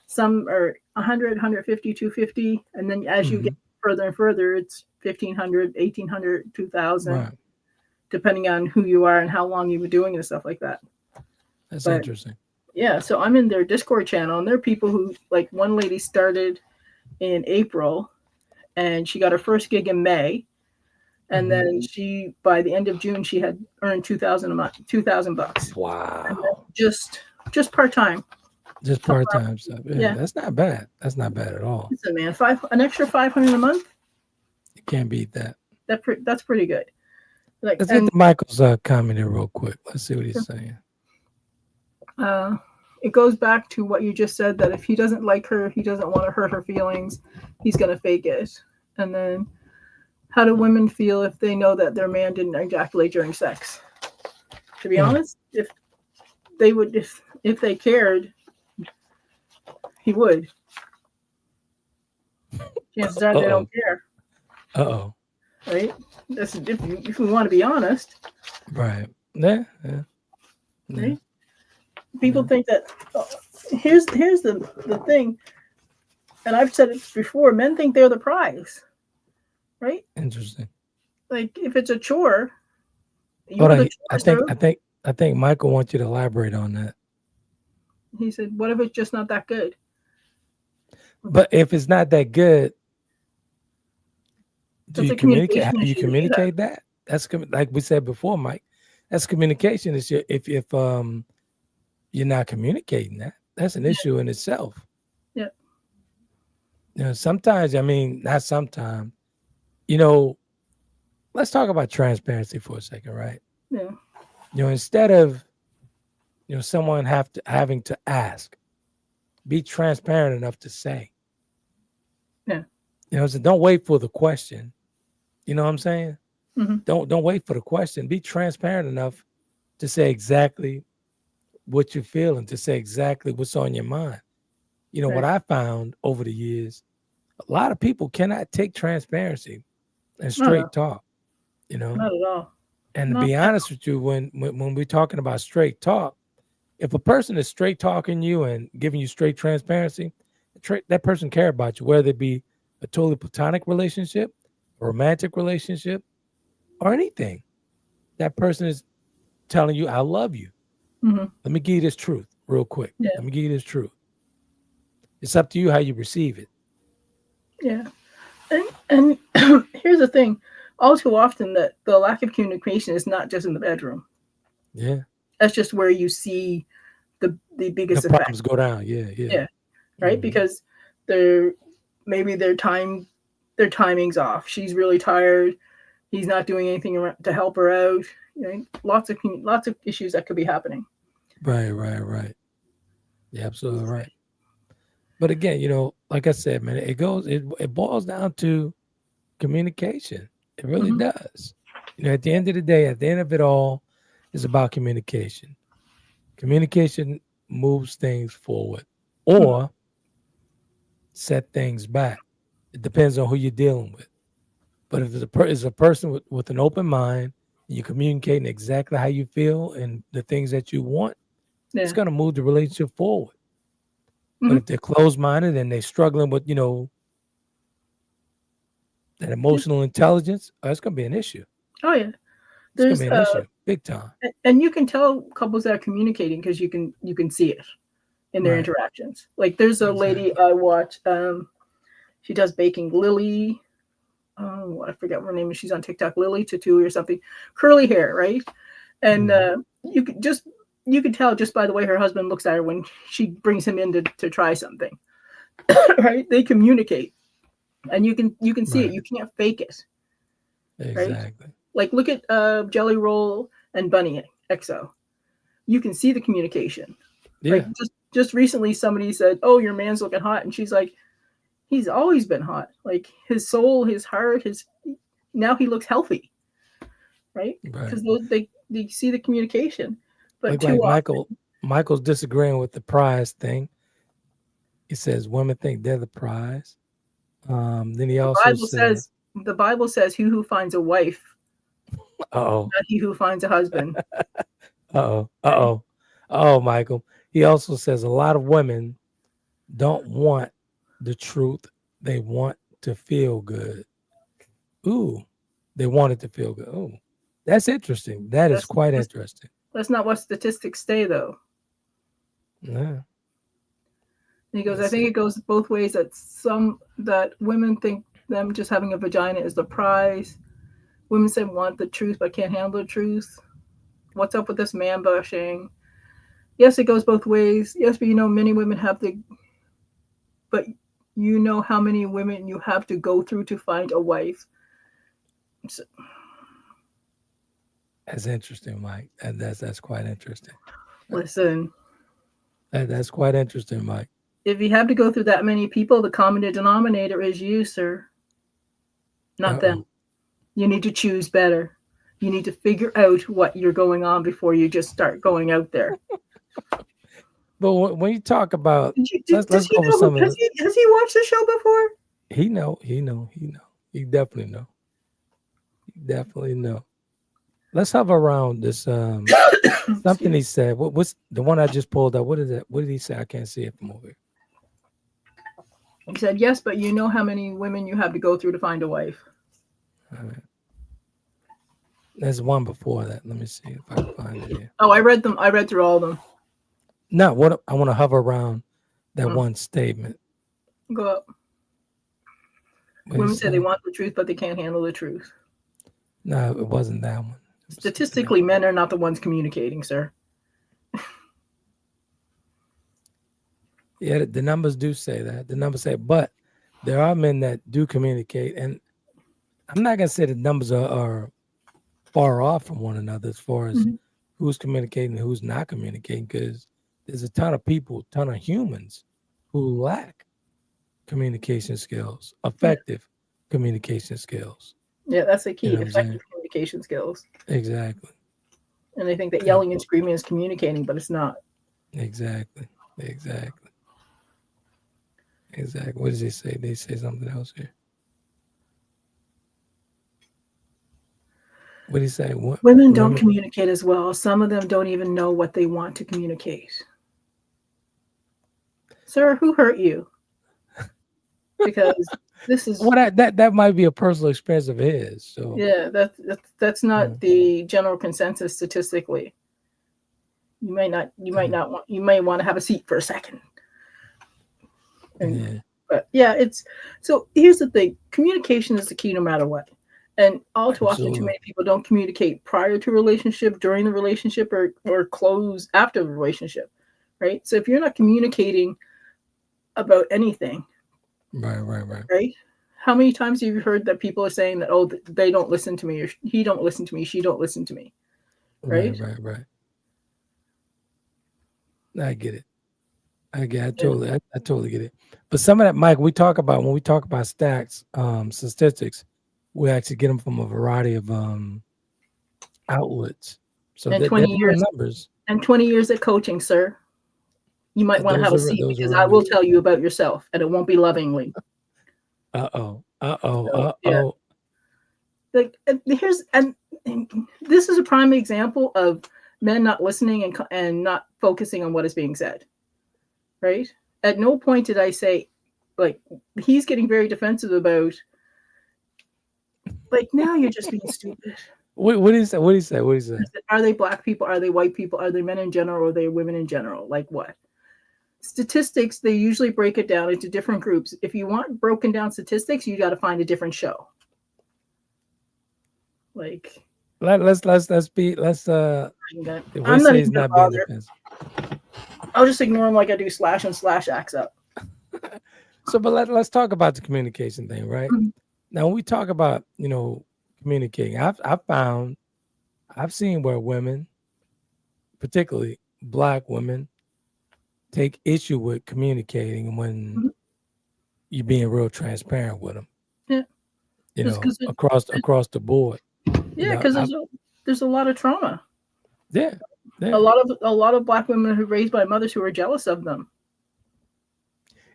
Some are 100, 150, 250. And then as you get further and further, it's 1,500, 1,800, 2,000, depending on who you are and how long you've been doing it and stuff like that. That's interesting. Yeah. So I'm in their Discord channel, and there are people who, like, one lady started in April and she got her first gig in May. And then by the end of June, she had earned $2,000 a month, $2,000. Wow. Just part-time. Just part-time stuff. Yeah, that's not bad. That's not bad at all. Listen, man, an extra $500 a month. You can't beat that. That's pretty good. Like, Let's get and to Michael's comment here real quick. Let's see what he's saying. it goes back to what you just said, that if he doesn't like her, he doesn't want to hurt her feelings, he's going to fake it. And then how do women feel if they know that their man didn't ejaculate during sex? To be honest, if they cared, he would. Chances are they don't care. Uh-oh. Right? That's if we want to be honest. Right. Yeah. Right? People think that here's the thing, and I've said it before, men think they're the prize. Right? Interesting. Like if it's a chore, I think Michael wants you to elaborate on that. He said, what if it's just not that good? But if it's not that good, do you communicate? How do you communicate that? That's like we said before, Mike. That's communication. Is if you're not communicating that, that's an issue in itself. Yeah. You know, sometimes, I mean, not sometimes. You know, let's talk about transparency for a second, right? Yeah. You know, instead of someone having to ask, be transparent enough to say. Yeah. You know, so don't wait for the question. You know what I'm saying? Mm-hmm. Don't wait for the question. Be transparent enough to say exactly what you feel and to say exactly what's on your mind. You know, what I found over the years, a lot of people cannot take transparency and straight talk, you know? Not at all. And to be honest with you, when we're talking about straight talk, if a person is straight talking you and giving you straight transparency, that person care about you, whether it be a totally platonic relationship, a romantic relationship, or anything. That person is telling you, I love you. Mm-hmm. Let me give you this truth real quick. Yeah. Let me give you this truth. It's up to you how you receive it. Yeah. And here's the thing. All too often that the lack of communication is not just in the bedroom. Yeah. That's just where you see the biggest the problems go down. Yeah. Right? Mm-hmm. Because their timing's off. She's really tired. He's not doing anything to help her out. You know, lots of issues that could be happening. Right. Yeah, absolutely right. But again, you know, like I said, man, it boils down to communication. It really does. You know, at the end of the day, at the end of it all, is about communication. Communication moves things forward or set things back. It depends on who you're dealing with. But if it's a person with an open mind, and you're communicating exactly how you feel and the things that you want, it's going to move the relationship forward. But if they're closed-minded and they're struggling with, you know, that emotional intelligence, it's going to be an issue. Oh, yeah. It's going to be an issue, big time. And you can tell couples that are communicating because you can see it in their interactions. Like there's a lady I watch, she does baking, Lily. Oh, I forget her name. She's on TikTok, Lily Tattoo or something. Curly hair, right? And you could tell just by the way her husband looks at her when she brings him in to try something. Right? They communicate. And you can see it. You can't fake it. Exactly. Right? Like look at Jelly Roll and Bunny XO. You can see the communication. Yeah. Like just recently somebody said, "Oh, your man's looking hot," and she's like, "He's always been hot. Like his soul, his heart, now he looks healthy." Right? Because they see the communication. But like Michael's disagreeing with the prize thing. He says women think they're the prize. Then he also says the Bible says, "He who finds a wife, not he who finds a husband." Oh, Michael. He also says a lot of women don't want the truth. They want to feel good. Ooh, they want it to feel good. Ooh, that's interesting. That's quite interesting. That's not what statistics say, though. Yeah. He goes, I think it goes both ways. That women think them just having a vagina is the prize. Women say want the truth but can't handle the truth. What's up with this man bashing? Yes, it goes both ways. Yes, but many women but you know how many women you have to go through to find a wife. So, That's interesting, Mike. That's quite interesting. Listen, That's quite interesting, Mike. if you have to go through that many people, the common denominator is you, sir, not them. You need to choose better. You need to figure out what you're going on before you just start going out there. But when you talk about, Has he watched the show before? He definitely know. Let's have around this something he said. What's the one I just pulled up? What is it? What did he say? I can't see it from over here. He said, yes, but you know how many women you have to go through to find a wife. All right. There's one before that. Let me see if I can find it here. Oh, I read them. I read through all of them. No, what I want to hover around that one statement. Go up. Women say they want the truth, but they can't handle the truth. No, it wasn't that one. Statistically, men are not the ones communicating, sir. Yeah, the numbers do say that. The numbers say, but there are men that do communicate. And I'm not going to say the numbers are far off from one another as far as who's communicating and who's not communicating, because there's a ton of people, ton of humans who lack communication skills, effective communication skills. Yeah, that's the key, effective communication skills. Exactly. And they think that yelling and screaming is communicating, but it's not. Exactly. What does he say? They say something else here. What did he say? Women don't communicate as well. Some of them don't even know what they want to communicate. Sir, who hurt you? Because this is that might be a personal experience of his. So yeah, that's not the general consensus statistically. You may want to have a seat for a second. But yeah, so here's the thing. Communication is the key no matter what. And all too often, too many people don't communicate prior to a relationship, during the relationship, or close after the relationship, right? So if you're not communicating about anything, right? How many times have you heard that people are saying that, oh, they don't listen to me, or he don't listen to me, she don't listen to me, right? Right. I get it. I totally get it. But some of that, Mike, when we talk about stats, statistics, we actually get them from a variety of outlets. So and 20 years numbers. And 20 years of coaching, sir. You might want to have a seat, because I will tell you about yourself, and it won't be lovingly. Like this is a prime example of men not listening and not focusing on what is being said. Right? At no point did I say, like, he's getting very defensive about, like, now you're just being stupid. What did he say? Are they black people? Are they white people? Are they men in general? Or are they women in general? Like what? Statistics, they usually break it down into different groups. If you want broken down statistics, you got to find a different show. Like, I'm not even gonna bother. I'll just ignore them like I do slash and slash acts up. So, but let's talk about the communication thing, right? Mm-hmm. Now, when we talk about, communicating, I've seen where women, particularly black women, take issue with communicating when you're being real transparent with them. Yeah. Across the board. Yeah, because there's a lot of trauma. Yeah. A lot of black women who were raised by mothers who were jealous of them.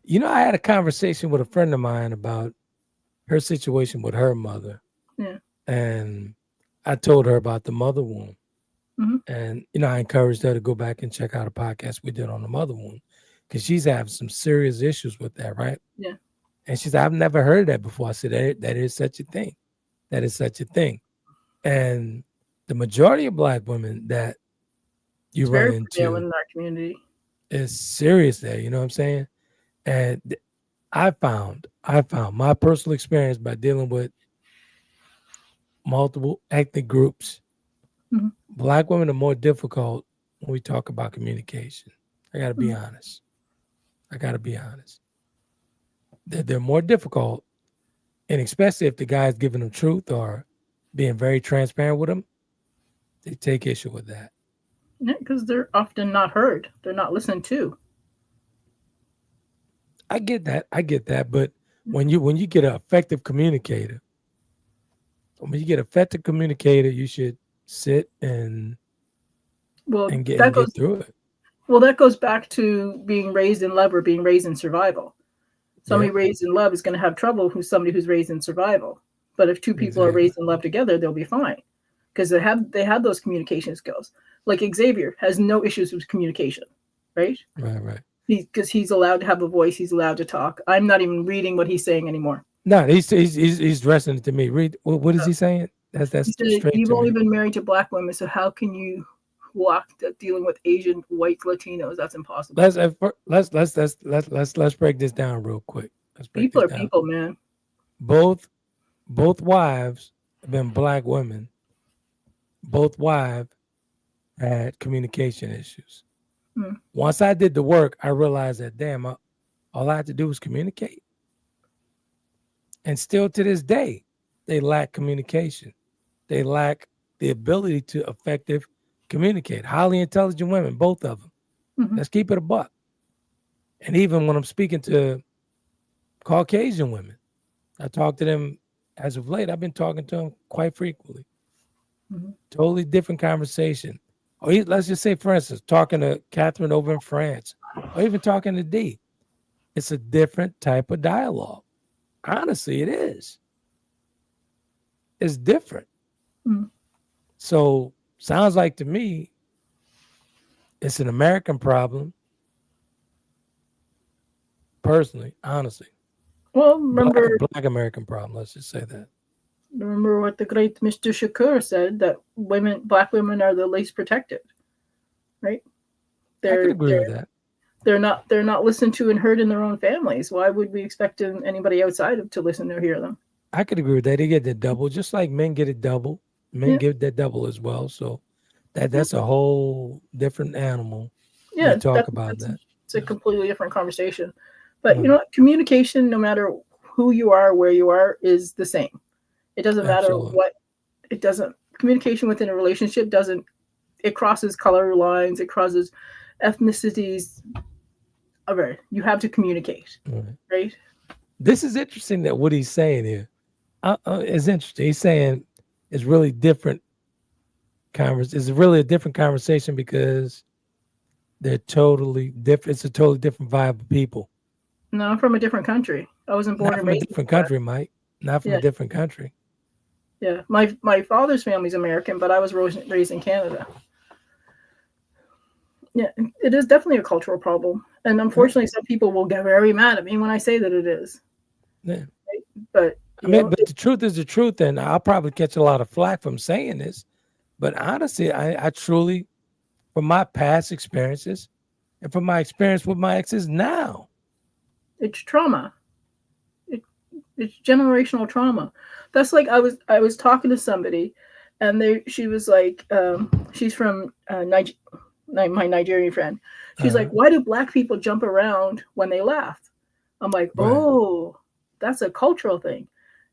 I had a conversation with a friend of mine about her situation with her mother. Yeah. And I told her about the mother wound. Mm-hmm. And, I encouraged her to go back and check out a podcast we did on the mother wound, because she's having some serious issues with that, right? Yeah. And she said, I've never heard that before. I said, that is such a thing. That is such a thing. And the majority of black women that you run into in our community is serious there. You know what I'm saying? And I found my personal experience by dealing with multiple ethnic groups. Mm-hmm. Black women are more difficult when we talk about communication. I got to be honest. They're more difficult, and especially if the guy's giving them truth or being very transparent with them, They take issue with that. Yeah, because they're often not heard. They're not listened to. I get that. But when you get an effective communicator, you should sit and Well, get through it. Well, that goes back to being raised in love or being raised in survival. Somebody raised in love is going to have trouble with somebody who's raised in survival. But if two people are raised in love together, they'll be fine because they have those communication skills. Like Xavier has no issues with communication, right? Right. Because he's allowed to have a voice. He's allowed to talk. I'm not even reading what he's saying anymore. No, he's addressing it to me. Read, what is he saying? That's straight. You've only been married to black women, so how can you walk dealing with Asian, white, Latinos? That's impossible. Let's break this down real quick. People are people, man. Both wives have been black women. Both wives had communication issues. Once I did the work, I realized that damn, all I had to do was communicate. And still to this day, they lack communication. They lack the ability to effective communicate. Highly intelligent women, both of them. Let's keep it a buck. And even when I'm speaking to Caucasian women, I talk to them as of late. I've been talking to them quite frequently. Totally different conversation. Or let's just say, for instance, talking to Catherine over in France, or even talking to D. It's a different type of dialogue. Honestly, it is. It's different. So sounds like to me, it's an American problem. Personally, honestly. Well, remember Black American problem. Let's just say that. Remember what the great Mr. Shakur said, that black women are the least protected, right? I could agree with that. They're not listened to and heard in their own families. Why would we expect anybody outside to listen or hear them? I could agree with that. They get the double, just like men get it double. Men get that double as well. So that's a whole different animal. Yeah, talk about that. It's a completely different conversation. But you know what? Communication, no matter who you are, where you are, is the same. It doesn't matter what. It doesn't. Communication within a relationship doesn't. It crosses color lines. It crosses ethnicities. Okay, you have to communicate, right? This is interesting that what he's saying here is interesting. He's saying it's really different. It's really a different conversation because they're totally different. It's a totally different vibe of people. No, I'm from a different country. I wasn't born and raised in a different country, Mike. Not from a different country. Yeah, my father's family's American, but I was raised in Canada. Yeah, it is definitely a cultural problem, and unfortunately, some people will get very mad at me when I say that it is. Yeah, right? But but the truth is the truth, and I'll probably catch a lot of flack from saying this. But honestly, I truly, from my past experiences, and from my experience with my exes now, it's trauma. It's generational trauma. That's like I was talking to somebody, and she was like, she's from my Nigerian friend. She's like, why do black people jump around when they laugh? I'm like, oh, that's a cultural thing.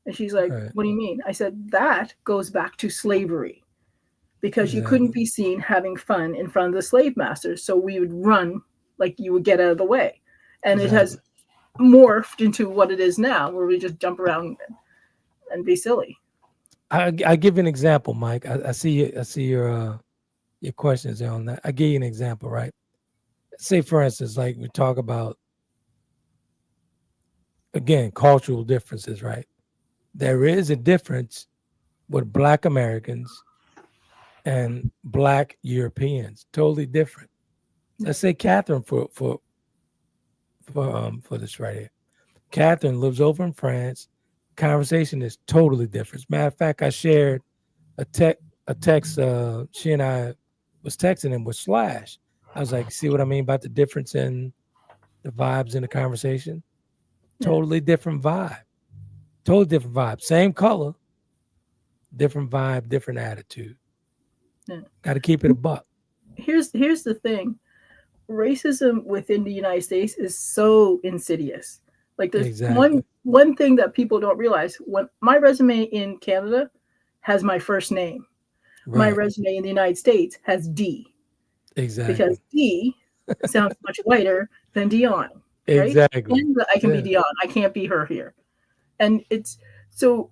And she's like, what do you mean? I said, that goes back to slavery, because you couldn't be seen having fun in front of the slave masters. So we would run, like you would get out of the way. And it has morphed into what it is now, where we just jump around and be silly. I give you an example, Mike. I see your questions there on that. I give you an example, right? Say, for instance, like we talk about, again, cultural differences, right? There is a difference with Black Americans and Black Europeans, totally different. Let's say Catherine for this right here. Catherine lives over in France. Conversation is totally different. Matter of fact, I shared a text. She and I was texting him with Slash. I was like, see what I mean about the difference in the vibes in the conversation? Totally different vibe. Totally different vibe. Same color, different vibe, different attitude. Got to keep it a buck. Here's the thing. Racism within the United States is so insidious. Like there's one thing that people don't realize. When my resume in Canada has my first name, My Right. resume in the United States has D Exactly. because D sounds much whiter than Dion, right? Exactly. And I can be Yeah. Dion. I can't be her here. And it's so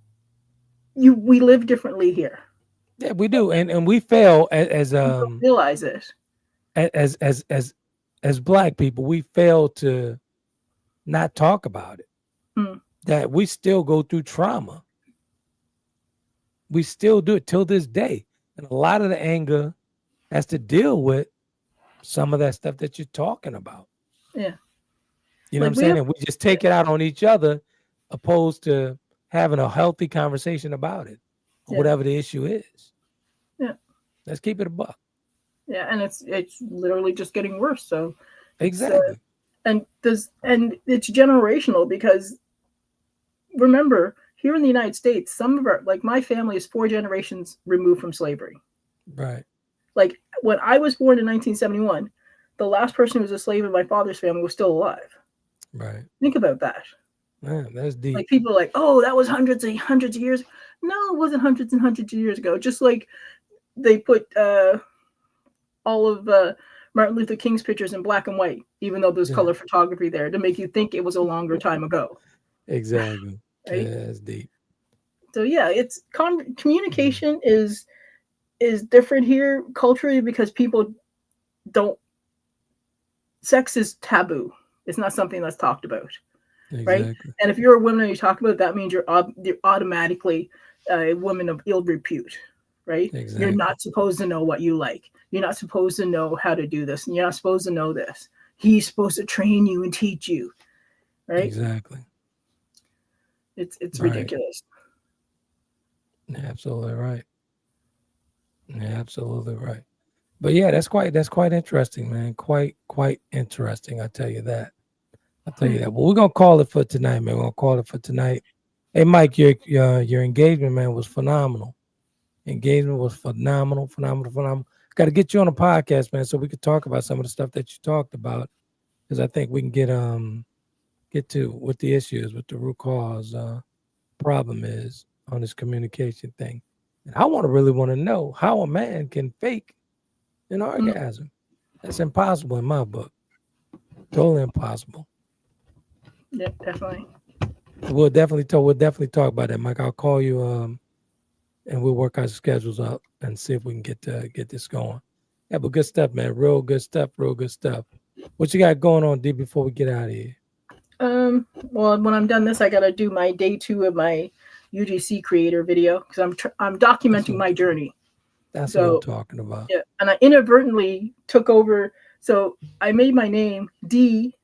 we live differently here. Yeah, we do, and we fail as You don't realize it. as Black people. We fail to not talk about it. Hmm. That we still go through trauma. We still do it till this day, and a lot of the anger has to deal with some of that stuff that you're talking about. Yeah. You know what I'm saying? And we just take it out on each other, opposed to having a healthy conversation about it, or whatever the issue is. Yeah. Let's keep it a buck. Yeah, and it's literally just getting worse. So Exactly. And it's generational because remember, here in the United States, some of our, like my family is 4 generations removed from slavery. Right. Like when I was born in 1971, the last person who was a slave in my father's family was still alive. Right. Think about that. Man, that's deep. Like people are like, oh, that was hundreds of years. No, it wasn't hundreds and hundreds of years ago. Just like they put all of Martin Luther King's pictures in black and white, even though there's color photography there to make you think it was a longer time ago. Exactly. Right? Yeah, that's deep. So yeah, it's communication is different here culturally because people don't. Sex is taboo. It's not something that's talked about, right? And if you're a woman and you talk about it, that means you're automatically a woman of ill repute, right? Exactly. You're not supposed to know what you like. You're not supposed to know how to do this. And you're not supposed to know this. He's supposed to train you and teach you, right? Exactly. It's ridiculous. Yeah, absolutely right. Yeah, absolutely right. But yeah, that's quite interesting, man. Quite interesting. I tell you that. Well, we're gonna call it for tonight, man. We're gonna call it for tonight. Hey, Mike, your engagement, man, was phenomenal. Engagement was phenomenal. Got to get you on a podcast, man, so we could talk about some of the stuff that you talked about, because I think we can get to what the issue is, what the root cause problem is on this communication thing. And I really want to know how a man can fake an orgasm. That's impossible in my book. Totally impossible. Yeah, definitely. We'll definitely talk about that, Mike. I'll call you and we'll work our schedules out and see if we can get this going. Yeah, but good stuff, man. Real good stuff. What you got going on, D, before we get out of here? Well, when I'm done this, I gotta do my day 2 of my UGC creator video because I'm documenting my journey. That's what I'm talking about. Yeah, and I inadvertently took over. So I made my name D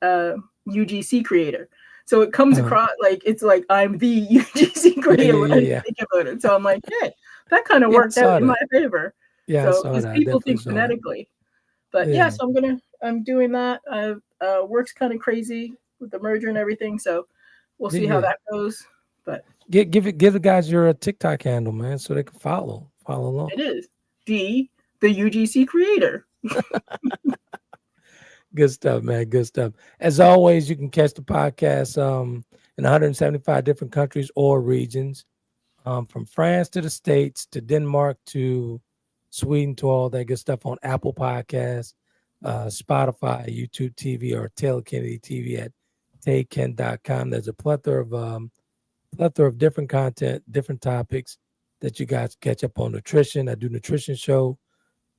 UGC creator. So it comes across like it's like I'm the UGC creator when I think about it. So I'm like, hey, that kind of worked out in my favor. Yeah, so because people think phonetically. But yeah, so I'm doing that. Work's kind of crazy with the merger and everything. So we'll see how that goes. But give the guys your TikTok handle, man, so they can follow along. It is D, the UGC creator. Good stuff, man. Good stuff. As always, you can catch the podcast in 175 different countries or regions, from France to the States to Denmark to Sweden to all that good stuff on Apple Podcasts, Spotify, YouTube TV, or Taylor Kennedy TV at tayken.com. There's a plethora of different content, different topics that you guys catch up on. Nutrition. I do nutrition show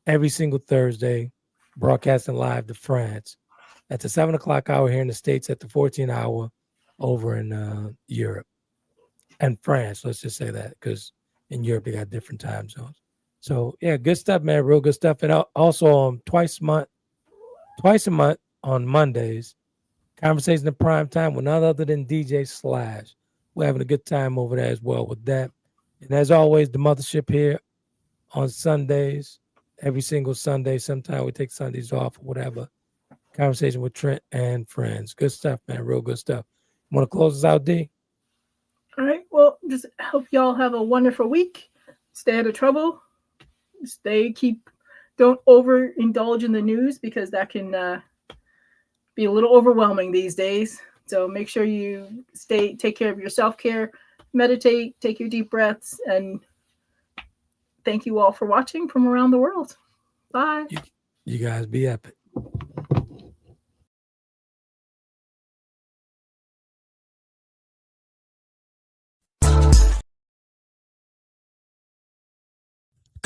every single Thursday, broadcasting live to France at the 7:00 hour here in the States, at the 14 hour over in Europe and France. Let's just say that, because in Europe they got different time zones. So yeah, good stuff, man. Real good stuff. And also twice a month on Mondays, Conversation in Prime Time with none other than DJ Slash. We're having a good time over there as well with that. And as always, the mothership here on Sundays, every single Sunday. Sometimes we take Sundays off or whatever. Conversation with Trent and friends. Good stuff, man. Real good stuff. Want to close us out, D? All right. Well, just hope y'all have a wonderful week. Stay out of trouble. Don't overindulge in the news because that can be a little overwhelming these days. So make sure you take care of your self-care, meditate, take your deep breaths, and thank you all for watching from around the world. Bye. You guys be epic.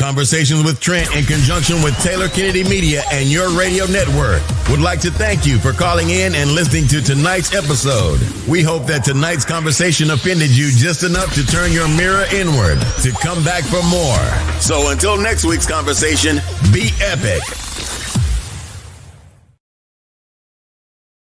Conversations with Trent in conjunction with Taylor Kennedy Media and your radio network would like to thank you for calling in and listening to tonight's episode. We hope that tonight's conversation offended you just enough to turn your mirror inward to come back for more. So until next week's conversation, be epic.